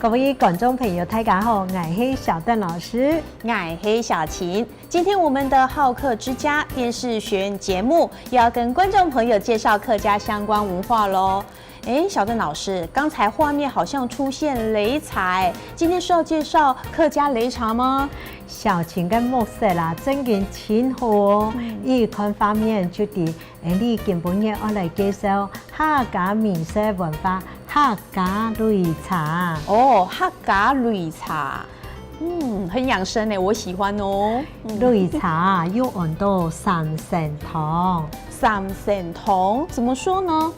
各位观众朋友，大家好，我是小邓老师，我是小琴。今天我们的好客之家电视学院节目又要跟观众朋友介绍客家相关文化喽。小邓老师，刚才画面好像出现擂茶，今天是要介绍客家擂茶吗？小琴跟木色啦，真嘅前好哦。一看方面就啲，你根本嘅我嚟介紹客家民俗文化，客家擂茶。哦，客家擂茶，很養生誒，我喜歡哦。擂茶要按到3成糖，3成糖，怎麼說呢？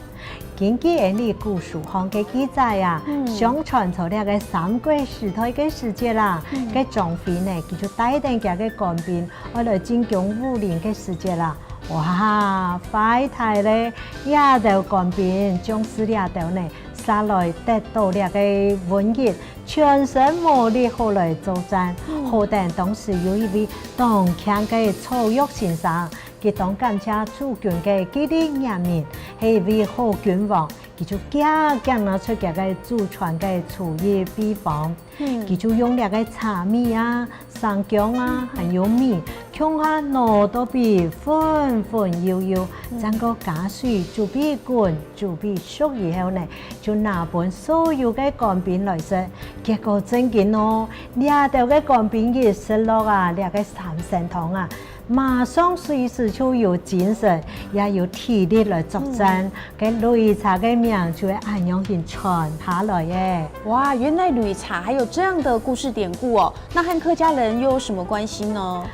根據啲古書上嘅記載啊，相傳從呢個三國時代嘅時節啦，嘅張飛呢，佢就帶定佢嘅官兵，我嚟進攻武林嘅時節啦。哇！快睇咧，一頭官兵將士呢頭呢殺來得到呢個瘟疫，全身無力後來作戰。好但當時有一位當強嘅曹玉先生。佢當感謝主君嘅基地人民係一位好君王，佢就夾拿出佢嘅祖傳嘅廚藝秘方，佢就用呢個茶米啊、生薑啊，還有米，將下攞到邊粉粉悠悠，將個加水煮邊滾，煮邊熟以後呢，就拿本所有嘅乾冰來食，結果真嘅咯，呢度嘅乾冰嘅食落啊，呢個3成糖啊！馬上隨時就有精神，也有體力來作戰。嘅擂茶嘅名就係咁樣去傳下來嘅。哇，原來擂茶還有這樣的故事典故哦。那和客家人又有什麼關係呢？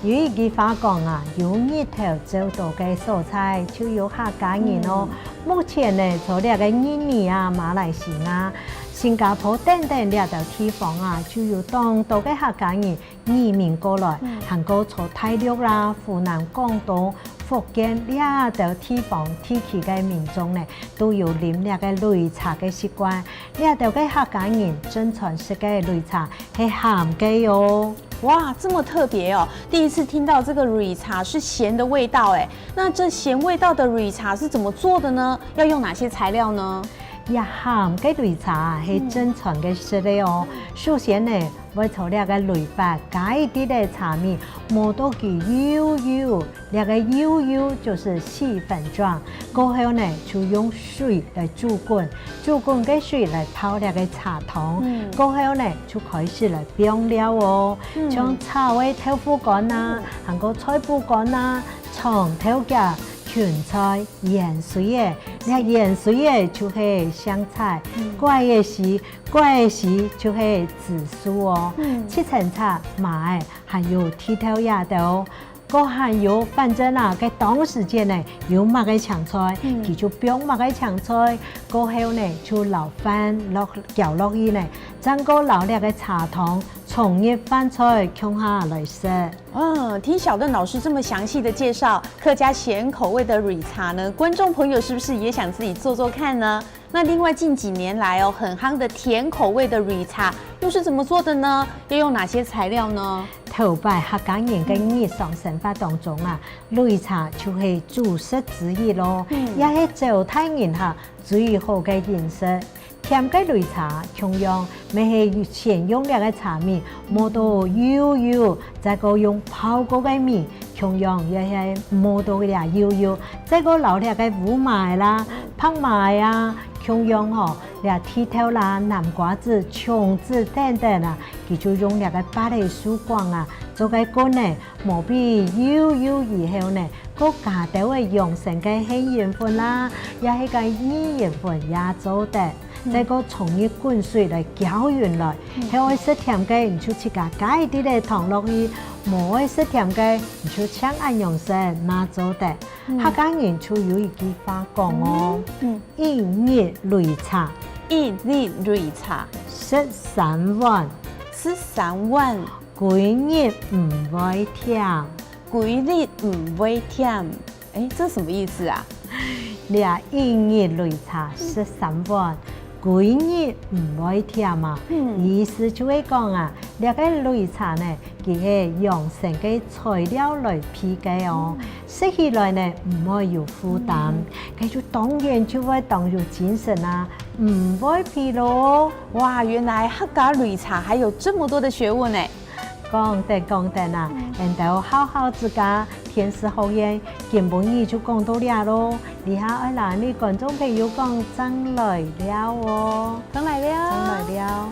有一句話講啊，有日頭做到嘅蔬菜就有客家人哦。目前呢，做呢個印尼啊、馬來西亞、新加坡等等呢啲地方啊，就有當地嘅客家人移民過來，韓國從大陸啦、湖南、廣東、福建呢啲地方地區嘅民眾呢，都有飲呢個擂茶嘅習慣。呢啲嘅客家人真傳式嘅擂茶係鹹嘅哦。哇，這麼特別哦！第一次聽到這個擂茶是鹹的味道誒，那這鹹味道的擂茶是怎麼做的呢？要用哪些材料呢？鹹嘅擂茶係真傳嘅式嘅哦。首先呢，我從呢個擂白加一啲嘅茶米，磨到佢幼幼，呢個幼幼就是細粉狀。過後呢，就用水來煮滾，煮滾嘅水來泡呢個茶湯。過後呢，就開始來冰料哦，像炒嘅豆腐乾啊，韓國菜脯乾啊，長頭夾。芹菜、鹽水嘅，你鹽水嘅就係香菜，怪嘅是就係紫蘇哦，七層茶、麻，還有剃頭丫頭，個還有反正啊，佢當時間呢有乜嘅青菜，佢就標乜嘅青菜，過後呢就撈飯落攪落去呢，將個撈呢個茶湯。從熱飯菜向下來食。聽小鄧老師這麼詳細的介紹客家鹹口味的擂茶呢，觀眾朋友是不是也想自己做做看呢？那另外近幾年來哦，很夯的甜口味的擂茶又是怎麼做的呢？要用哪些材料呢？頭擺客家人嘅日常生活當中啊，擂茶就係主食之一咯，也係招待人客最好嘅飲食。甜嘅擂茶同樣咪係先用呢個茶米磨到幼幼，再個用泡過嘅米，同樣也係磨到嘅幼幼，再個留呢個烏麥啦、白麥啊，同樣嗬，呢剃頭啦、南瓜子、松子等等啊，佢就用呢個芭蕾樹幹啊，做嘅乾呢磨ပြီး幼幼以後呢，個加到嘅用成嘅係鹽分啦，也係個鹽分也做得。再個從熱滾水來攪勻來，係愛食甜嘅，你就自家加一啲嘅糖落去；冇愛食甜嘅，你就搶按樣食，那做得。客家人就有一句話講哦，一日擂茶13碗，幾日唔會甜，這什麼意思啊？你一日擂茶13碗。规日唔会甜嘛。意思就会讲啊，那个擂茶呢，佢係用成嘅材料嚟配嘅哦，食起來呢唔會有負擔，佢就當然就會當有精神啊，唔會疲勞。哇，原來客家擂茶還有這麼多的學問呢！講得啊，人哋好好自家天時學嘢，根本意就講到了咯。你下愛嗱，你觀眾朋友講真來了哦，真來了。